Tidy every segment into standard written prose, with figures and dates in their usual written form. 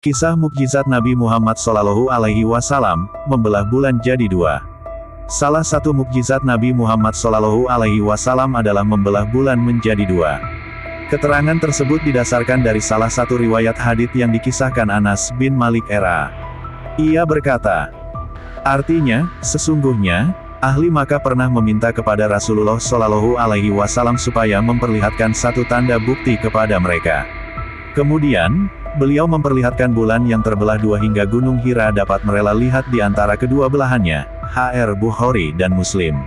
Kisah mukjizat Nabi Muhammad SAW membelah bulan jadi dua. Salah satu mukjizat Nabi Muhammad SAW adalah membelah bulan menjadi dua. Keterangan tersebut didasarkan dari salah satu riwayat hadits yang dikisahkan Anas bin Malik R.A. Ia berkata, artinya, sesungguhnya, ahli Makkah pernah meminta kepada Rasulullah SAW supaya memperlihatkan satu tanda bukti kepada mereka. Kemudian, beliau memperlihatkan bulan yang terbelah dua hingga Gunung Hira dapat merela lihat di antara kedua belahannya. H.R. Bukhari dan Muslim.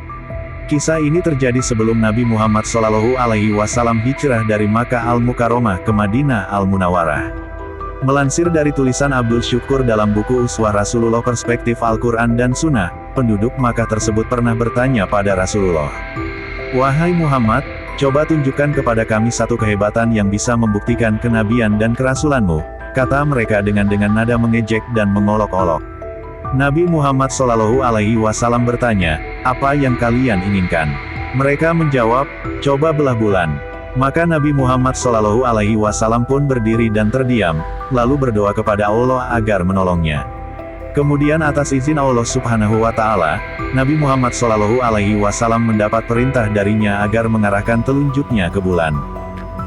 Kisah ini terjadi sebelum Nabi Muhammad SAW hijrah dari Makkah Al-Mukarramah ke Madinah Al-Munawwarah. Melansir dari tulisan Abdul Syukur dalam buku Uswah Rasulullah Perspektif Al-Quran dan Sunnah, penduduk Makkah tersebut pernah bertanya pada Rasulullah, "Wahai Muhammad, coba tunjukkan kepada kami satu kehebatan yang bisa membuktikan kenabian dan kerasulanmu," kata mereka dengan nada mengejek dan mengolok-olok. Nabi Muhammad SAW bertanya, "Apa yang kalian inginkan?" Mereka menjawab, "Coba belah bulan." Maka Nabi Muhammad SAW pun berdiri dan terdiam, lalu berdoa kepada Allah agar menolongnya. Kemudian atas izin Allah Subhanahu wa Ta'ala, Nabi Muhammad SAW mendapat perintah darinya agar mengarahkan telunjuknya ke bulan.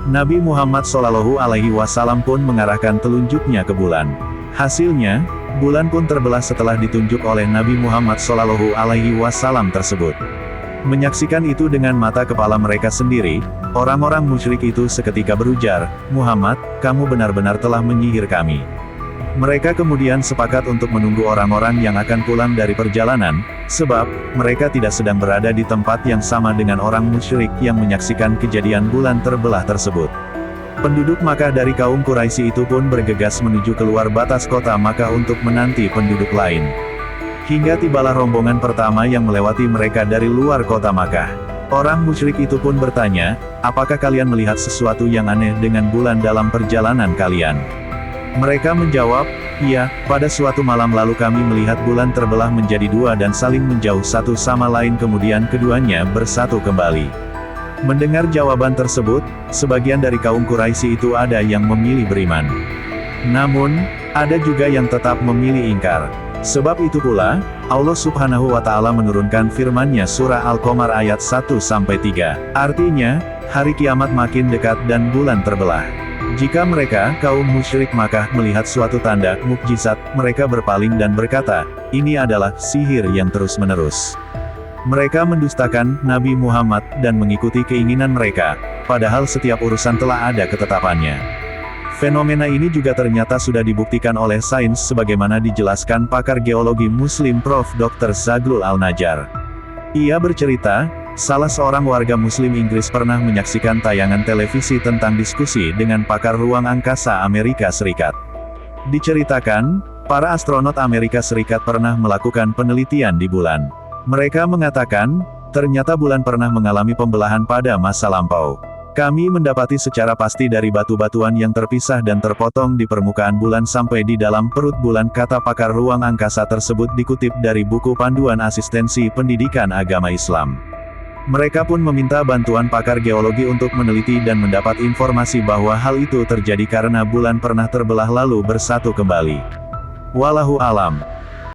Nabi Muhammad SAW pun mengarahkan telunjuknya ke bulan. Hasilnya, bulan pun terbelah setelah ditunjuk oleh Nabi Muhammad SAW tersebut. Menyaksikan itu dengan mata kepala mereka sendiri, orang-orang musyrik itu seketika berujar, "Muhammad, kamu benar-benar telah menyihir kami." Mereka kemudian sepakat untuk menunggu orang-orang yang akan pulang dari perjalanan, sebab mereka tidak sedang berada di tempat yang sama dengan orang musyrik yang menyaksikan kejadian bulan terbelah tersebut. Penduduk Makkah dari kaum Quraisy itu pun bergegas menuju keluar batas kota Makkah untuk menanti penduduk lain. Hingga tibalah rombongan pertama yang melewati mereka dari luar kota Makkah. Orang musyrik itu pun bertanya, "Apakah kalian melihat sesuatu yang aneh dengan bulan dalam perjalanan kalian?" Mereka menjawab, "Iya, pada suatu malam lalu kami melihat bulan terbelah menjadi dua dan saling menjauh satu sama lain kemudian keduanya bersatu kembali." Mendengar jawaban tersebut, sebagian dari kaum Quraisy itu ada yang memilih beriman. Namun, ada juga yang tetap memilih ingkar. Sebab itu pula, Allah Subhanahu wa Ta'ala menurunkan firman-Nya surah Al-Qamar ayat 1-3. Artinya, hari kiamat makin dekat dan bulan terbelah. Jika mereka, kaum musyrik Makkah, melihat suatu tanda, mukjizat, mereka berpaling dan berkata, "Ini adalah sihir yang terus-menerus." Mereka mendustakan Nabi Muhammad dan mengikuti keinginan mereka, padahal setiap urusan telah ada ketetapannya. Fenomena ini juga ternyata sudah dibuktikan oleh sains sebagaimana dijelaskan pakar geologi Muslim Prof. Dr. Zaglul Al-Najjar. Ia bercerita, salah seorang warga Muslim Inggris pernah menyaksikan tayangan televisi tentang diskusi dengan pakar ruang angkasa Amerika Serikat. Diceritakan, para astronot Amerika Serikat pernah melakukan penelitian di bulan. Mereka mengatakan, ternyata bulan pernah mengalami pembelahan pada masa lampau. Kami mendapati secara pasti dari batu-batuan yang terpisah dan terpotong di permukaan bulan sampai di dalam perut bulan, kata pakar ruang angkasa tersebut dikutip dari buku Panduan Asistensi Pendidikan Agama Islam. Mereka pun meminta bantuan pakar geologi untuk meneliti dan mendapat informasi bahwa hal itu terjadi karena bulan pernah terbelah lalu bersatu kembali. Wallahu alam.